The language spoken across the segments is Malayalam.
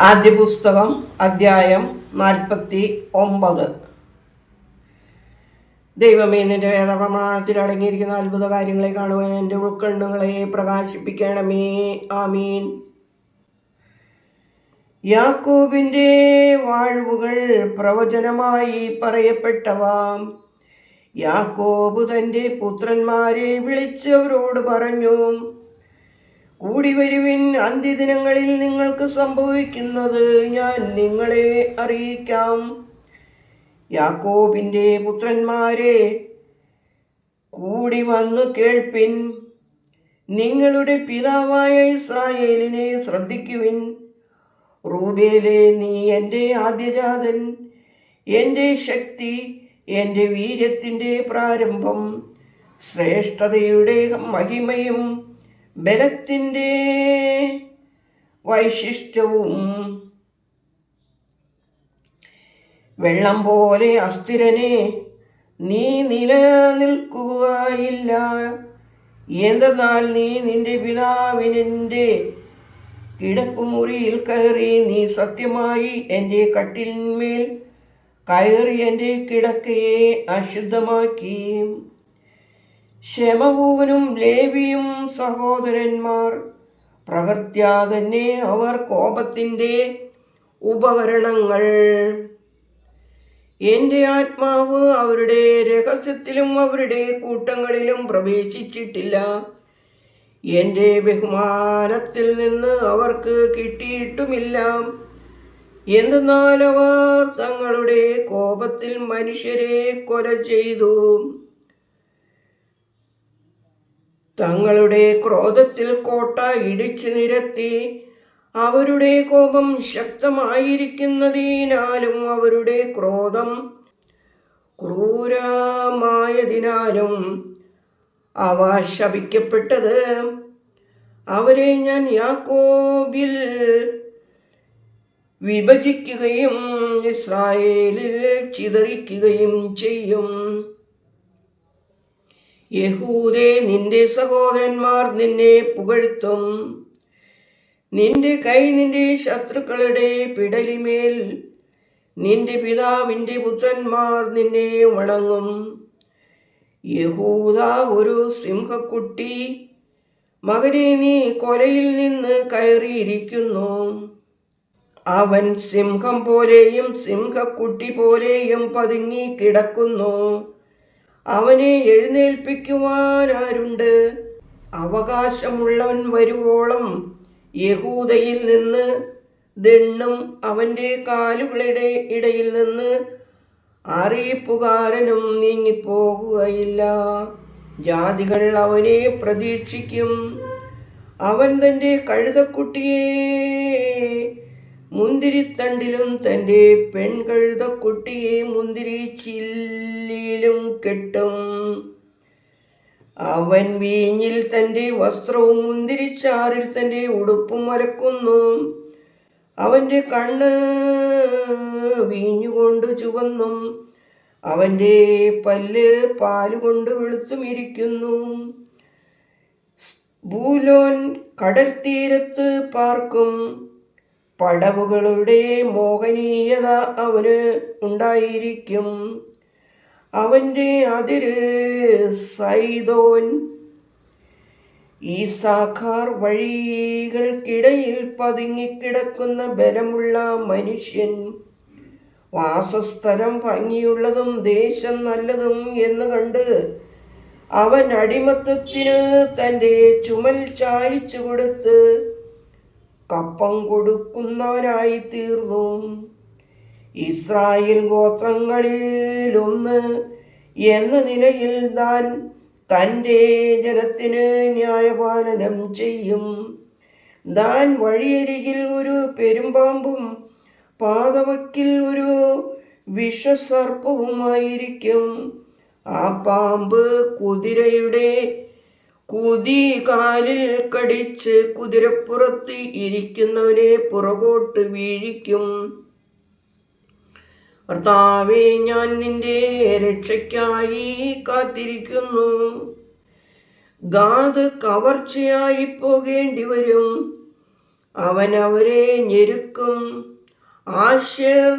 ആദ്യ പുസ്തകം അധ്യായം 49. ദൈവമേ, നിന്റെ വേദപ്രമാണത്തിൽ അടങ്ങിയിരിക്കുന്ന അത്ഭുത കാര്യങ്ങളെ കാണുവാൻ എൻ്റെ ഉൾക്കണ്ണുകളെ പ്രകാശിപ്പിക്കണമേ. ആമീൻ. യാക്കോബിൻ്റെ വാഴ്വുകൾ പ്രവചനമായി പറയപ്പെട്ടവ. യാക്കോബ് തൻ്റെ പുത്രന്മാരെ വിളിച്ച് അവരോട് പറഞ്ഞു, കൂടി വരുവിൻ, അന്ത്യദിനങ്ങളിൽ നിങ്ങൾക്ക് സംഭവിക്കുന്നത് ഞാൻ നിങ്ങളെ അറിയിക്കാം. യാക്കോബിൻ്റെ പുത്രന്മാരെ, കൂടി വന്നു കേൾപ്പിൻ. നിങ്ങളുടെ പിതാവായ ഇസ്രായേലിനെ ശ്രദ്ധിക്കുവിൻ. റൂബേലേ, നീ എൻ്റെ ആദ്യജാതൻ, എൻ്റെ ശക്തി, എൻ്റെ വീര്യത്തിൻ്റെ പ്രാരംഭം, ശ്രേഷ്ഠതയുടെ മഹിമയും ബലത്തിൻ്റെ വൈശിഷ്ട്യവും. വെള്ളം പോലെ അസ്ഥിരനെ, നീ നിലനിൽക്കുകയില്ല. എന്തെന്നാൽ നീ നിന്റെ പിതാവിനെ കിടപ്പുമുറിയിൽ കയറി, നീ സത്യമായി എൻ്റെ കട്ടിലിന്മേൽ കയറി എൻ്റെ കിടക്കയെ അശുദ്ധമാക്കി. ശെമവൂനും ലേവിയും സഹോദരന്മാർ, പ്രകൃത്യാ തന്നെ അവർ കോപത്തിൻ്റെ ഉപകരണങ്ങൾ. എൻ്റെ ആത്മാവ് അവരുടെ രഹസ്യത്തിലും അവരുടെ കൂട്ടങ്ങളിലും പ്രവേശിച്ചിട്ടില്ല. എൻ്റെ ബഹുമാനത്തിൽ നിന്ന് അവർക്ക് കിട്ടിയിട്ടുമില്ല. എന്തെന്നാൽ അവർ തങ്ങളുടെ കോപത്തിൽ മനുഷ്യരെ കൊല ചെയ്തു. തങ്ങളുടെ ക്രോധത്തിൽ കോട്ട ഇടിച്ചു നിരത്തി. അവരുടെ കോപം ശക്തമായിരിക്കുന്നതിനാലും അവരുടെ ക്രോധം ക്രൂരമായതിനാലും അവ ശപിക്കപ്പെട്ടത്. അവരെ ഞാൻ യാക്കോബിൽ വിഭജിക്കുകയും ഇസ്രായേലിൽ ചിതറിക്കുകയും ചെയ്യും. യഹൂദേ, നിന്റെ സഹോദരന്മാർ നിന്നെ പുകഴ്ത്തും. നിന്റെ കൈ നിന്റെ ശത്രുക്കളുടെ പിടലിമേൽ, നിന്റെ പിതാവിൻ്റെ പുത്രന്മാർ നിന്നെ വണങ്ങും. യഹൂദ ഒരു സിംഹക്കുട്ടി, മകനെ, നീ കൊലയിൽ നിന്ന് കയറിയിരിക്കുന്നു. അവൻ സിംഹം പോലെയും സിംഹക്കുട്ടി പോലെയും പതുങ്ങി കിടക്കുന്നു. അവനെ എഴുന്നേൽപ്പിക്കുവാൻ ആരുണ്ട്? അവകാശമുള്ളവൻ വരുവോളം യഹൂദയിൽ നിന്ന് ദണ്ണും അവൻ്റെ കാലുകളുടെ ഇടയിൽ നിന്ന് അറിയിപ്പുകാരനും നീങ്ങിപ്പോകുകയില്ല. ജാതികൾ അവനെ പ്രതീക്ഷിക്കും. അവൻ തൻ്റെ കഴുതക്കുട്ടിയെ മുന്തിരിത്തണ്ടിലും തൻ്റെ പെൺകഴുതക്കുട്ടിയെ മുന്തിരിച്ചില്ലിലും കെട്ടും. അവൻ വീഞ്ഞിൽ തൻ്റെ വസ്ത്രവും മുന്തിരിച്ചാറിൽ തൻ്റെ ഉടുപ്പും അലക്കുന്നു. അവൻ്റെ കണ്ണ് വീഞ്ഞുകൊണ്ട് ചുവന്നും അവൻ്റെ പല്ല് പാലുകൊണ്ട് വെളുത്തുമിരിക്കുന്നു. ബൂലോൻ കടൽ തീരത്ത് പാർക്കും. പടവുകളുടെ മോഹനീയത അവന് ഉണ്ടായിരിക്കും. അവൻ്റെ അതിര് സൈദോൻ. ഈസാഖാർ വഴികൾക്കിടയിൽ പതുങ്ങിക്കിടക്കുന്ന ബലമുള്ള മനുഷ്യൻ. വാസസ്ഥലം ഭംഗിയുള്ളതും ദേശം നല്ലതും എന്ന് കണ്ട് അവൻ അടിമത്തത്തിന് തൻ്റെ ചുമൽ ചായച്ചു കൊടുത്ത് കപ്പം കൊടുക്കുന്നവനായി തീർന്നു. ഇസ്രായേൽ ഗോത്രങ്ങളിലൊന്ന് എന്ന നിലയിൽ താൻ തൻ്റെ ജനത്തിന് ന്യായപാലനം ചെയ്യും. താൻ വഴിയരികിൽ ഒരു പെരുമ്പാമ്പും പാതവക്കിൽ ഒരു വിഷസർപ്പവുമായിരിക്കും. ആ പാമ്പ് കുതിരയുടെ കുതികാലിൽ കടിച്ച് കുതിരപ്പുറത്ത് ഇരിക്കുന്നവനെ പുറകോട്ട് വീഴിക്കും. കർത്താവേ, ഞാൻ നിന്റെ രക്ഷയ്ക്കായി കാത്തിരിക്കുന്നു. ഗാദ് കവർച്ചയായി പോകേണ്ടി വരും. അവൻ അവരെ ഞെരുക്കും. ആശേർ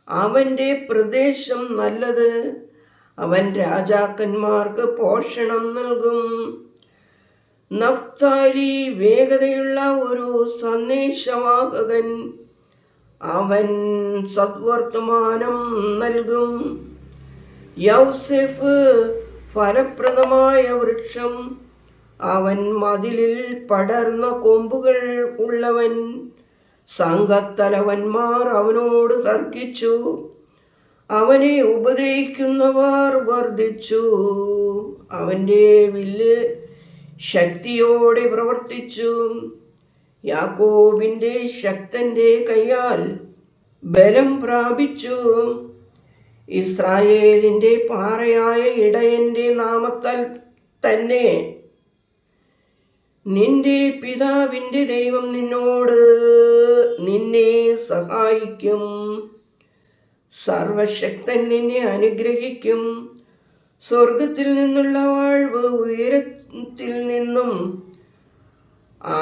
അവൻ്റെ പ്രദേശം നല്ലത്. അവൻ രാജാക്കന്മാർക്ക് പോഷണം നൽകും. നഫ്താലി വേഗതയുള്ള ഒരു സന്ദേശവാഹകൻ. അവൻ സദ്വർത്തമാനം നൽകും. യൗസേഫ് ഫലപ്രദമായ വൃക്ഷം. അവൻ മതിലിൽ പടർന്ന കൊമ്പുകൾ ഉള്ളവൻ. സംഘത്തലവന്മാർ അവനോട് തർക്കിച്ചു. അവനെ ഉപദ്രവിക്കുന്നവർ വർദ്ധിച്ചു. അവൻ്റെ വില്ല് ശക്തിയോടെ പ്രവർത്തിച്ചു. യാക്കോബിൻ്റെ ശക്തന്റെ കൈയാൽ ബലം പ്രാപിച്ചു. ഇസ്രായേലിൻ്റെ പാറയായ ഇടയന്റെ നാമത്താൽ തന്നെ നിന്റെ പിതാവിൻ്റെ ദൈവം നിന്നെ സഹായിക്കും. സർവശക്തൻ നിന്നെ അനുഗ്രഹിക്കും. സ്വർഗത്തിൽ നിന്നുള്ള വാഴ്വ് ഉയരത്തിൽ നിന്നും,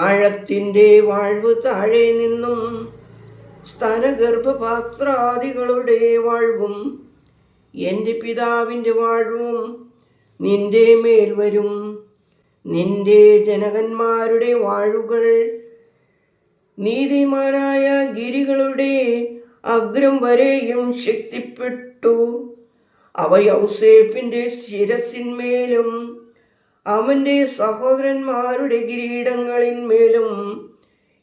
ആഴത്തിൻ്റെ വാഴ്വ് താഴെ നിന്നും, സ്തനഗർഭപാത്രാദികളുടെ വാഴ്വും എൻ്റെ പിതാവിൻ്റെ വാഴ്വും നിന്റെ മേൽ വരും. നിന്റെ ജനകന്മാരുടെ വാഴുകൾ നീതിമാനായ ഗിരികളുടെ അഗ്രം വരെയും ശക്തിപ്പെട്ടു. അവ യൗസേഫിൻ്റെ ശിരസിന്മേലും അവൻ്റെ സഹോദരന്മാരുടെ കിരീടങ്ങളിന്മേലും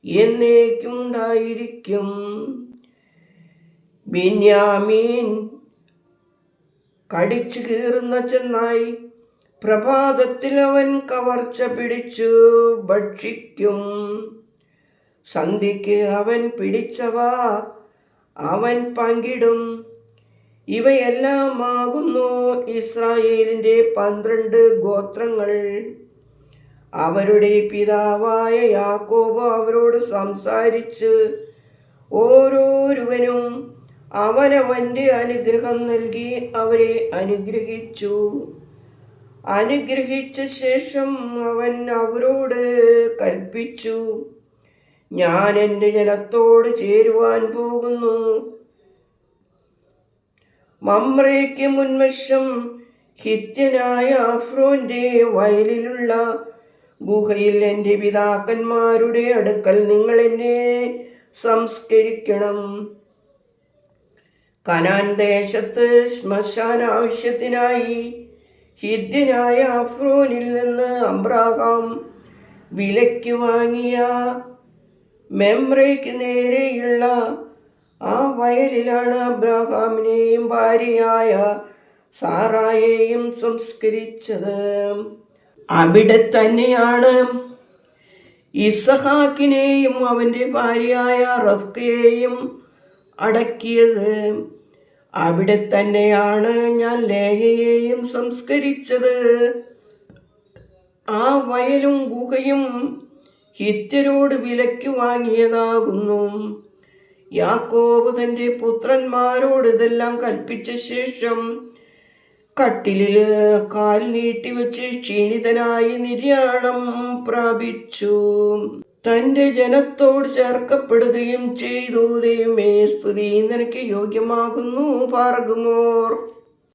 എന്നേക്കുണ്ടായിരിക്കും. ബെന്യാമീൻ കടിച്ചു കീറുന്ന ചെന്നായി. പ്രഭാതത്തിൽ അവൻ കവർച്ച പിടിച്ചു ഭക്ഷിക്കും. സന്ധ്യയ്ക്ക് അവൻ പിടിച്ചവ അവൻ പങ്കിടും. ഇവയെല്ലാമാകുന്നു ഇസ്രായേലിൻ്റെ 12 ഗോത്രങ്ങൾ. അവരുടെ പിതാവായ യാക്കോബ് അവരോട് സംസാരിച്ച് ഓരോരുവനും അവനവൻ്റെ അനുഗ്രഹം നൽകി അവരെ അനുഗ്രഹിച്ചു. അനുഗ്രഹിച്ച ശേഷം അവൻ അവരോട് കൽപ്പിച്ചു, ഞാൻ എൻ്റെ ജനത്തോട് ചേരുവാൻ പോകുന്നു. മമ്രേക്ക് മുൻവശം ഹിത്യനായ അഫ്രോന്റെ വയലിലുള്ള ഗുഹയിൽ എൻ്റെ പിതാക്കന്മാരുടെ അടുക്കൽ നിങ്ങൾ എന്നെ സംസ്കരിക്കണം. കനാൻ ദേശത്ത് ശ്മശാന ആവശ്യത്തിനായി ഹിത്യനായ അഫ്രോനിൽ നിന്ന് അബ്രാഹാം വിലയ്ക്ക് വാങ്ങിയ മെമ്രയ്ക്ക് നേരെയുള്ള ആ വയലിലാണ് അബ്രാഹാമിനെയും ഭാര്യയായ സാറായെയും സംസ്കരിച്ചത്. അവിടെ തന്നെയാണ് ഇസഹാക്കിനെയും അവൻ്റെ ഭാര്യയായ റബ്കയെയും അടക്കിയത്. അവിടെ തന്നെയാണ് ഞാൻ ലേയയെയും സംസ്കരിച്ചത്. ആ വയലും ഗുഹയും ഹിത്യരോട് വിലയ്ക്ക് വാങ്ങിയതാകുന്നു. യാക്കോബ് തൻ്റെ പുത്രന്മാരോട് ഇതെല്ലാം കൽപ്പിച്ച ശേഷം കട്ടിലിൽ കാൽ നീട്ടിവെച്ച് ക്ഷീണിതനായി നിര്യാണം പ്രാപിച്ചു. തൻ്റെ ജനത്തോട് ചേർക്കപ്പെടുകയും ചെയ്തു. ദൈവമേ, സ്തുതി നിനക്ക് യോഗ്യമാകുന്നു. പാർഗുമോർ.